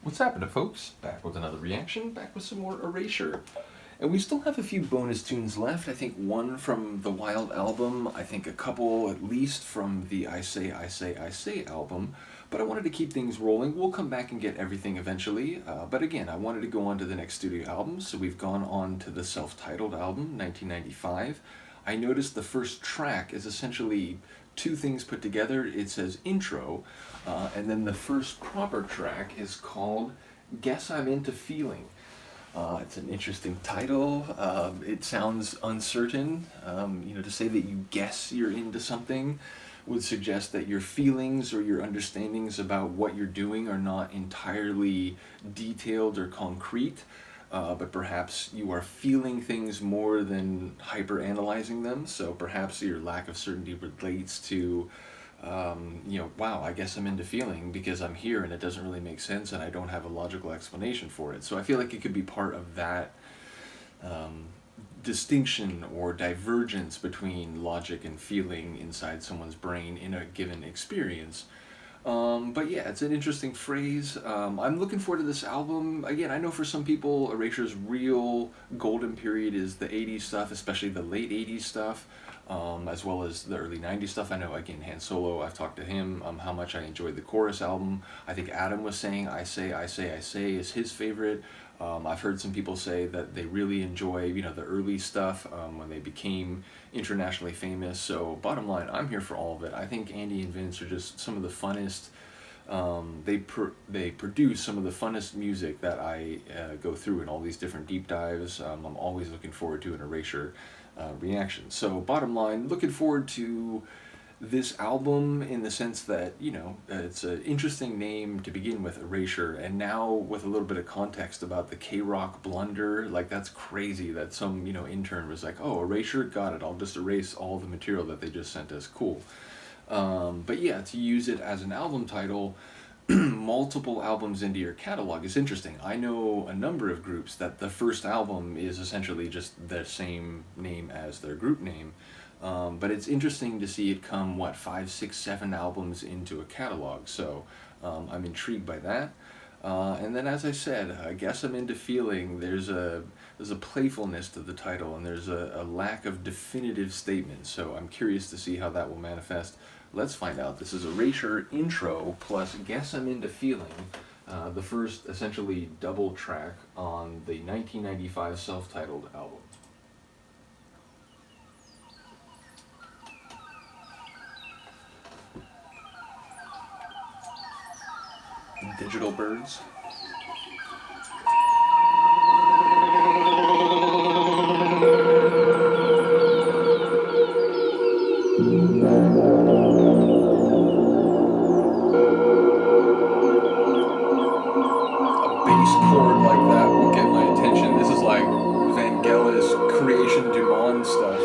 What's happening, folks? Back with another reaction, back with some more Erasure. And we still have a few bonus tunes left. I think one from the Wild album, I think a couple at least from the I Say, I Say, I Say album. But I wanted to keep things rolling. We'll come back and get everything eventually. But again, I wanted to go on to the next studio album, so we've gone on to the self-titled album, 1995. I noticed the first track is essentially two things put together. It says intro, and then the first proper track is called Guess I'm Into Feeling. It's an interesting title. It sounds uncertain. To say that you guess you're into something would suggest that your feelings or your understandings about what you're doing are not entirely detailed or concrete. But perhaps you are feeling things more than hyper-analyzing them, so perhaps your lack of certainty relates to, wow, I guess I'm into feeling because I'm here and it doesn't really make sense and I don't have a logical explanation for it. So I feel like it could be part of that distinction or divergence between logic and feeling inside someone's brain in a given experience. But yeah, it's an interesting phrase. I'm looking forward to this album. Again, I know for some people, Erasure's real golden period is the 80s stuff, especially the late 80s stuff, as well as the early 90s stuff. I know, again, Han Solo, I've talked to him, how much I enjoyed the chorus album. I think Adam was saying I Say, I Say, I Say is his favorite. I've heard some people say that they really enjoy, the early stuff when they became internationally famous. So bottom line, I'm here for all of it. I think Andy and Vince are just some of the funnest. They produce some of the funnest music that I go through in all these different deep dives. I'm always looking forward to an Erasure reaction. So bottom line, looking forward to this album in the sense that, it's an interesting name to begin with, Erasure, and now with a little bit of context about the K-Rock blunder, like that's crazy that some, intern was like, oh, Erasure, got it, I'll just erase all the material that they just sent us, cool. But yeah, to use it as an album title, multiple albums into your catalog is interesting. I know a number of groups that the first album is essentially just the same name as their group name. But it's interesting to see it come, 5, 6, 7 albums into a catalog, so I'm intrigued by that. And then, as I said, I guess I'm into feeling. There's a playfulness to the title, and there's a lack of definitive statements, so I'm curious to see how that will manifest. Let's find out. This is Erasure intro plus Guess I'm Into Feeling, the first essentially double track on the 1995 self-titled album. Digital birds. A bass chord like that will get my attention. This is like Vangelis Creation du Monde stuff.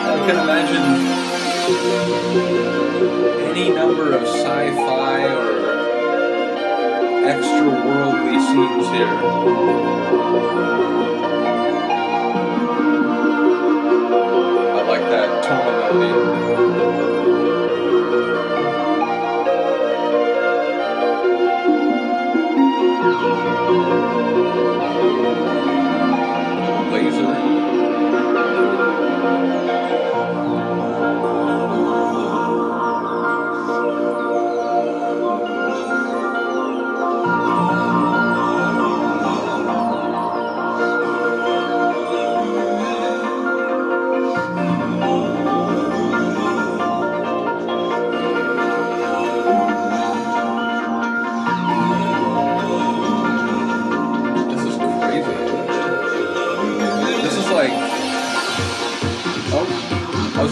I can imagine any number of sci-fi or extra-worldly scenes here. I like that tonal melody. Laser.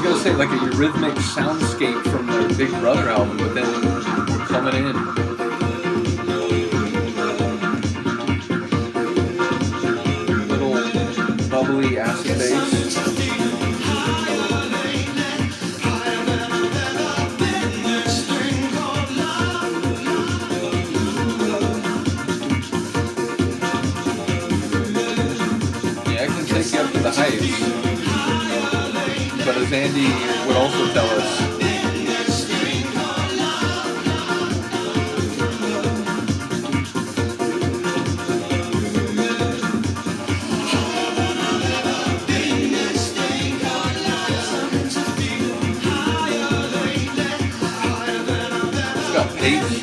gonna say like a eurythmic soundscape from the Big Brother album, but then we're coming in. Little bubbly acid bass. Yeah, I can take you up to the heights. But as Andy would also tell us, it's got pace.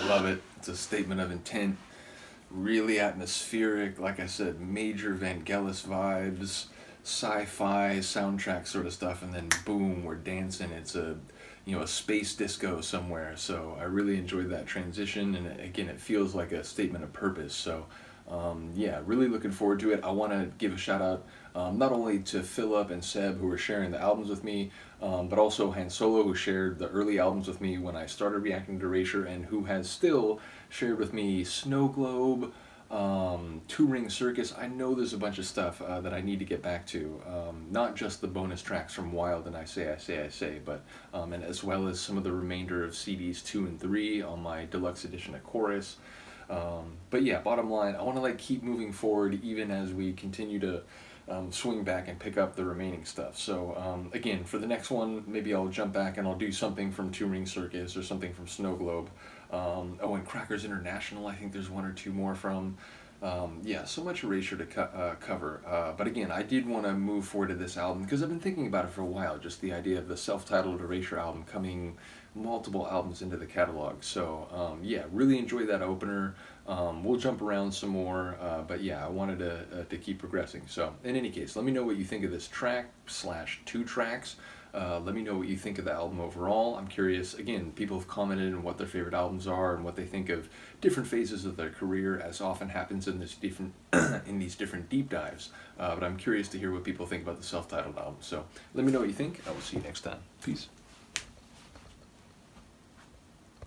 Love it. It's a statement of intent, really atmospheric, like I said, major Vangelis vibes, sci-fi soundtrack sort of stuff, and then boom, we're dancing. It's a a space disco somewhere. So I really enjoyed that transition, and again, it feels like a statement of purpose. So yeah, really looking forward to it. I want to give a shout out not only to Philip and Seb, who were sharing the albums with me, but also Han Solo, who shared the early albums with me when I started reacting to Erasure, and who has still shared with me Snow Globe, Ring Circus. I know there's a bunch of stuff that I need to get back to, not just the bonus tracks from Wild and I Say, but and as well as some of the remainder of CDs 2 and 3 on my deluxe edition of Chorus. But yeah, bottom line, I want to like keep moving forward even as we continue to swing back and pick up the remaining stuff. So again, for the next one, maybe I'll jump back and I'll do something from Ring Circus or something from Snow Globe. Oh, and Crackers International, I think there's one or two more from. Yeah, so much Erasure to cover. But again, I did want to move forward to this album because I've been thinking about it for a while, just the idea of the self-titled Erasure album coming multiple albums into the catalog. So yeah, really enjoyed that opener. We'll jump around some more, but yeah, I wanted to keep progressing. So in any case, let me know what you think of this track / 2 tracks. Let me know what you think of the album overall. I'm curious. Again, people have commented on what their favorite albums are and what they think of different phases of their career, as often happens in this different in these different deep dives. But I'm curious to hear what people think about the self-titled album. So let me know what you think. I will see you next time. Peace.